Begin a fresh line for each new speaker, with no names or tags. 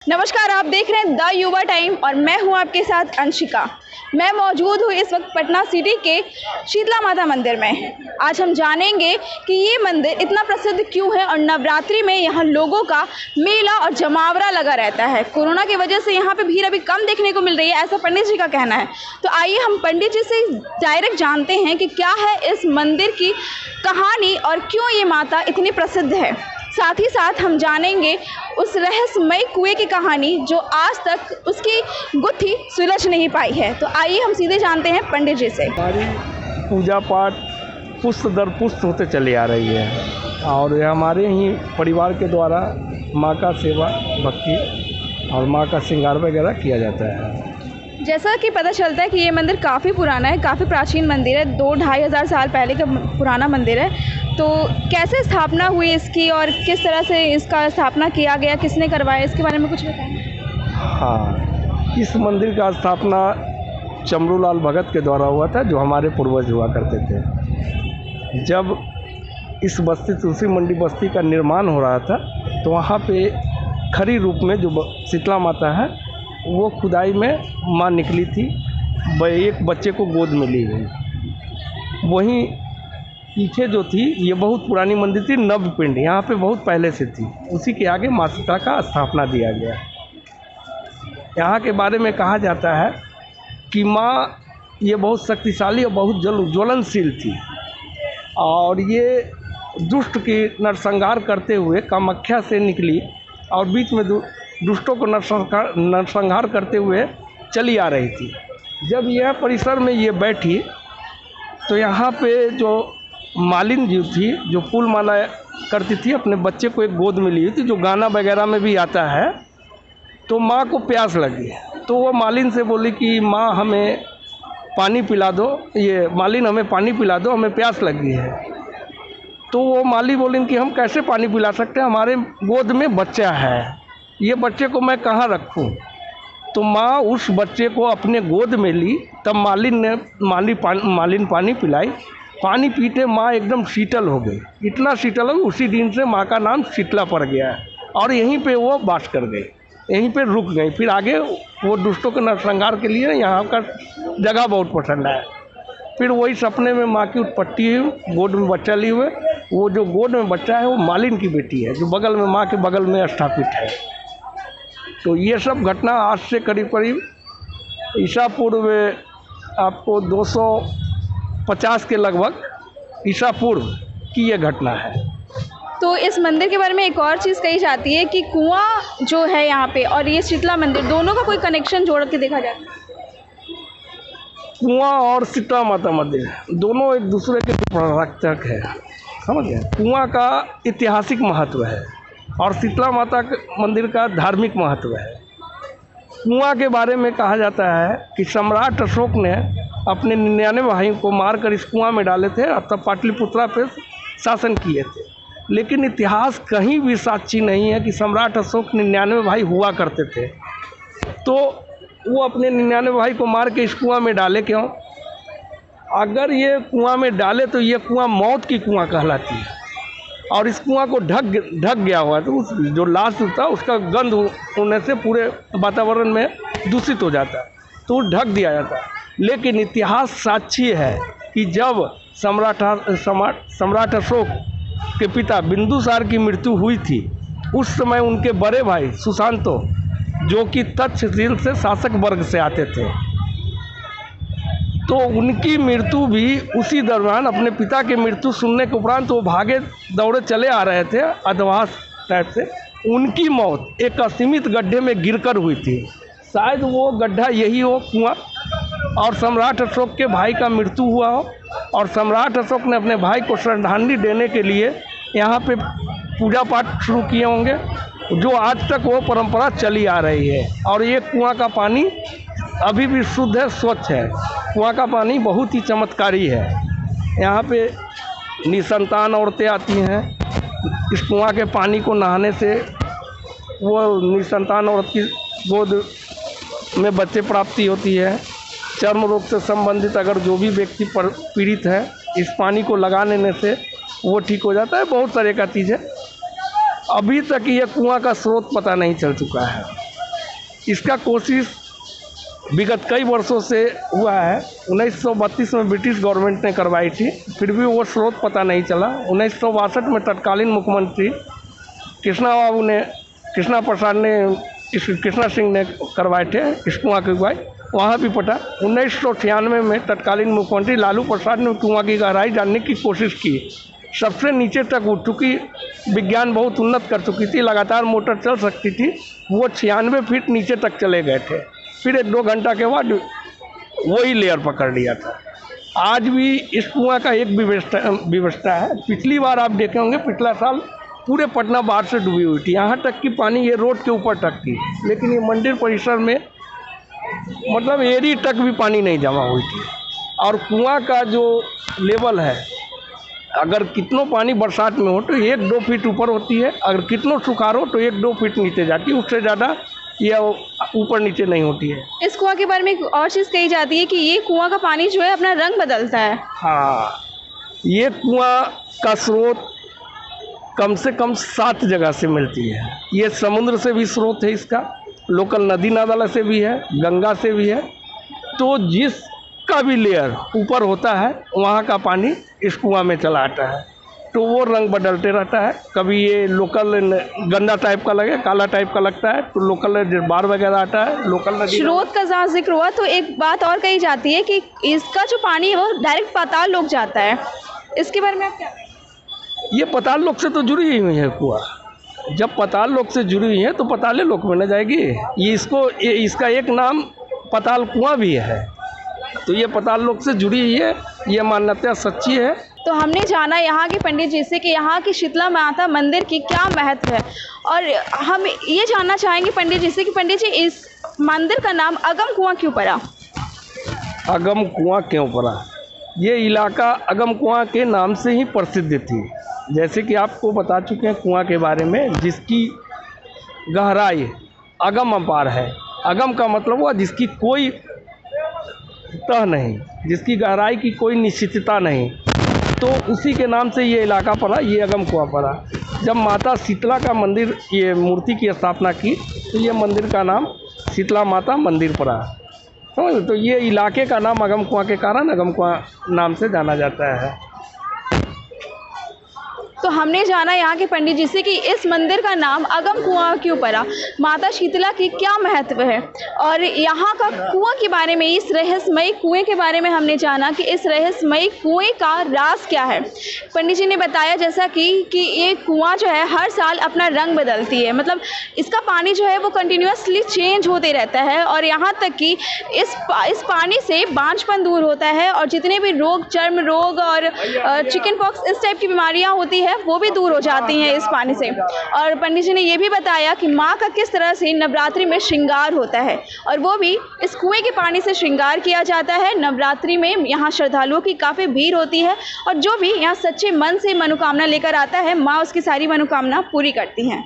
नमस्कार, आप देख रहे हैं द युवा टाइम और मैं हूं आपके साथ अंशिका। मैं मौजूद हूं इस वक्त पटना सिटी के शीतला माता मंदिर में। आज हम जानेंगे कि ये मंदिर इतना प्रसिद्ध क्यों है और नवरात्रि में यहाँ लोगों का मेला और जमावड़ा लगा रहता है। कोरोना की वजह से यहाँ पे भीड़ अभी कम देखने को मिल रही है, ऐसा पंडित जी का कहना है। तो आइए हम पंडित जी से डायरेक्ट जानते हैं कि क्या है इस मंदिर की कहानी और क्यों ये माता इतनी प्रसिद्ध है। साथ ही साथ हम जानेंगे उस रहस्यमय कुएं की कहानी जो आज तक उसकी गुत्थी सुलझ नहीं पाई है। तो आइए हम सीधे जानते हैं पंडित जी से।
हमारी पूजा पाठ पुष्ट दर पुष्ट होते चली आ रही है और ये हमारे ही परिवार के द्वारा माँ का सेवा भक्ति और माँ का श्रृंगार वगैरह किया जाता है।
जैसा कि पता चलता है कि ये मंदिर काफ़ी पुराना है, काफ़ी प्राचीन मंदिर है, 2-2.5 हज़ार साल पहले का पुराना मंदिर है। तो कैसे स्थापना हुई इसकी और किस तरह से इसका स्थापना किया गया, किसने करवाया, इसके बारे में कुछ बताएं।
हाँ, इस मंदिर का स्थापना चमरूलाल भगत के द्वारा हुआ था, जो हमारे पूर्वज हुआ करते थे। जब इस बस्ती तुलसी मंडी बस्ती का निर्माण हो रहा था तो वहाँ पे खरी रूप में जो शीतला माता है वो खुदाई में माँ निकली थी, एक बच्चे को गोद में ली गई। वहीं पीछे जो थी ये बहुत पुरानी मंदिर थी, नवपिंड यहाँ पे बहुत पहले से थी, उसी के आगे माँ सीता का स्थापना दिया गया। यहाँ के बारे में कहा जाता है कि माँ ये बहुत शक्तिशाली और बहुत ज्वलनशील थी और ये दुष्ट की नरसंहार करते हुए कामाख्या से निकली और बीच में दुष्टों को नरसंहार करते हुए चली आ रही थी। जब यह परिसर में ये बैठी तो यहाँ पे जो मालिन जी थी, जो फूल माला करती थी, अपने बच्चे को एक गोद में ली हुई थी, जो गाना वगैरह में भी आता है। तो माँ को प्यास लगी तो वो मालिन से बोली कि माँ हमें पानी पिला दो, ये मालिन हमें पानी पिला दो, हमें प्यास लगी है। तो वो माली बोली कि हम कैसे पानी पिला सकते हैं, हमारे गोद में बच्चा है, ये बच्चे को मैं कहाँ रखूं। तो माँ उस बच्चे को अपने गोद में ली, तब मालिन पानी पिलाई। पानी पीते माँ एकदम शीतल हो गई, इतना शीतल हो गई, उसी दिन से माँ का नाम शीतला पड़ गया है और यहीं पे वो वास कर गई, यहीं पे रुक गई। फिर आगे वो दुष्टों के नरसंहार के लिए यहाँ का जगह बहुत पसंद है। फिर वही सपने में माँ की उत्पत्ति हुई, गोद में बच्चा लिए हुए। वो जो गोद में बच्चा है वो मालिन की बेटी है, जो बगल में माँ के बगल में स्थापित है। तो ये सब घटना आज से करीब ईसा पूर्व आपको 250 के लगभग ईसा पूर्व की ये घटना है।
तो इस मंदिर के बारे में एक और चीज़ कही जाती है कि कुआं जो है यहाँ पे और ये शीतला मंदिर दोनों का कोई कनेक्शन जोड़ के देखा जाता है।
कुआं और शीतला माता मंदिर दोनों एक दूसरे के रक्षक है, समझ गए। कुआं का ऐतिहासिक महत्व है और शीतला माता मंदिर का धार्मिक महत्व है। कुआं के बारे में कहा जाता है कि सम्राट अशोक ने अपने 99 भाइयों को मारकर इस कुआं में डाले थे और तब पाटलिपुत्रा पे शासन किए थे। लेकिन इतिहास कहीं भी साक्षी नहीं है कि सम्राट अशोक 99 भाई हुआ करते थे। तो वो अपने 99 भाई को मार के इस कुआं में डाले क्यों? अगर ये कुआं में डाले तो ये कुआं मौत की कुआं कहलाती है और इस कुआं को ढक गया हुआ, तो उस जो लाश होता है उसका गंध होने से पूरे वातावरण में दूषित हो जाता है, तो ढक दिया जाता है। लेकिन इतिहास साक्षी है कि जब सम्राट अशोक के पिता बिंदुसार की मृत्यु हुई थी, उस समय उनके बड़े भाई सुशांतो, जो कि तक्षशिला से शासक वर्ग से आते थे, तो उनकी मृत्यु भी उसी दौरान, अपने पिता की मृत्यु सुनने के उपरांत तो वो भागे दौड़े चले आ रहे थे अधवास टाइप से, उनकी मौत एक असीमित गड्ढे में गिरकर हुई थी। शायद वो गड्ढा यही हो कुआं, और सम्राट अशोक के भाई का मृत्यु हुआ हो और सम्राट अशोक ने अपने भाई को श्रद्धांजलि देने के लिए यहाँ पे पूजा पाठ शुरू किए होंगे, जो आज तक वो परंपरा चली आ रही है। और ये कुआं का पानी अभी भी शुद्ध है, स्वच्छ है। कुआं का पानी बहुत ही चमत्कारी है। यहाँ पे निसंतान औरतें आती हैं, इस कुआं के पानी को नहाने से वो निसंतान औरत की गोद में बच्चे प्राप्ति होती है। चर्म रोग से संबंधित अगर जो भी व्यक्ति पीड़ित है, इस पानी को लगा लेने से वो ठीक हो जाता है। बहुत तरह का चीज़ है। अभी तक ये कुआं का स्रोत पता नहीं चल चुका है। इसका कोशिश विगत कई वर्षों से हुआ है। 1932 में ब्रिटिश गवर्नमेंट ने करवाई थी, फिर भी वो स्रोत पता नहीं चला। 1962 में तत्कालीन मुख्यमंत्री कृष्णा प्रसाद ने कृष्णा सिंह ने करवाए थे इस कुआं की गहराई, वहाँ भी पटा। 1996 में तत्कालीन मुख्यमंत्री लालू प्रसाद ने कुआं की गहराई जानने की कोशिश की, सबसे नीचे तक उठ चुकी, विज्ञान बहुत उन्नत कर चुकी थी, लगातार मोटर चल सकती थी, वो 96 फीट नीचे तक चले गए थे। फिर 1-2 घंटा के बाद वही लेयर पकड़ लिया था। आज भी इस कुआं का एक व्यवस्था है। पिछली बार आप देखे होंगे, पिछला साल पूरे पटना बाढ़ से डूबी हुई थी, यहाँ तक कि पानी ये रोड के ऊपर तक थी, लेकिन ये मंदिर परिसर में मतलब एड़ी तक भी पानी नहीं जमा हुई थी। और कुआं का जो लेवल है, अगर कितनों पानी बरसात में हो तो 1-2 फीट ऊपर होती है, अगर कितनों सुखार हो तो 1-2 फीट नीचे जाती है, उससे ज़्यादा यह ऊपर नीचे नहीं होती है।
इस कुआं के बारे में एक और चीज़ कही जाती है कि ये कुआं का पानी जो है अपना रंग बदलता है।
हाँ, ये कुआं का स्रोत कम से कम 7 जगह से मिलती है। ये समुद्र से भी स्रोत है इसका, लोकल नदी नाला से भी है, गंगा से भी है। तो जिसका भी लेयर ऊपर होता है वहाँ का पानी इस कुआं में चला आता है, तो वो रंग बदलते रहता है। कभी ये लोकल गंदा टाइप का लगे, काला टाइप का लगता है, तो लोकल बाढ़ वगैरह आता है, लोकल नदी।
स्रोत का जहाँ जिक्र हुआ तो एक बात और कही जाती है कि इसका जो पानी है वो डायरेक्ट पाताल लोक जाता है, इसके बारे में आप क्या?
ये पाताल लोक से तो जुड़ी हुई है कुआं। जब पाताल लोक से जुड़ी हुई है तो पाताले लोक में न जाएगी। इसका एक नाम पाताल कुआं भी है, तो ये पाताल लोक से जुड़ी हुई है, ये मान्यता सच्ची है।
तो हमने जाना यहाँ के पंडित जी से कि यहाँ की शीतला माता मंदिर की क्या महत्व है, और हम ये जानना चाहेंगे पंडित जी से कि पंडित जी इस मंदिर का नाम अगम कुआं क्यों पड़ा?
अगम कुआं क्यों पड़ा? ये इलाका अगम कुआं के नाम से ही प्रसिद्ध थी। जैसे कि आपको बता चुके हैं कुआं के बारे में, जिसकी गहराई अगम अपार है। अगम का मतलब हुआ जिसकी कोई तह नहीं, जिसकी गहराई की कोई निश्चितता नहीं, तो उसी के नाम से ये इलाका पड़ा, ये अगम कुआं पड़ा। जब माता शीतला का मंदिर, ये मूर्ति की स्थापना की, तो ये मंदिर का नाम शीतला माता मंदिर पड़ा। तो ये इलाके का नाम अगम कुआं के कारण अगम कुआं नाम से जाना जाता है।
तो हमने जाना यहाँ के पंडित जी से कि इस मंदिर का नाम अगम कुआं क्यों पड़ा, माता शीतला की क्या महत्व है, और यहाँ का कुआं के बारे में, इस रहस्यमयी कुएं के बारे में हमने जाना कि इस रहस्यमयी कुएं का राज क्या है। पंडित जी ने बताया जैसा कि ये कुआं जो है हर साल अपना रंग बदलती है, मतलब इसका पानी जो है वो कंटिन्यूसली चेंज होते रहता है, और यहाँ तक कि इस पानी से बांझपन दूर होता है, और जितने भी रोग, चर्म रोग और चिकन पॉक्स इस टाइप की बीमारियाँ होती है वो भी दूर हो जाती हैं इस पानी से। और पंडित जी ने ये भी बताया कि माँ का किस तरह से नवरात्रि में श्रृंगार होता है, और वो भी इस कुएं के पानी से श्रृंगार किया जाता है। नवरात्रि में यहाँ श्रद्धालुओं की काफ़ी भीड़ होती है, और जो भी यहाँ सच्चे मन से मनोकामना लेकर आता है, माँ उसकी सारी मनोकामना पूरी करती हैं।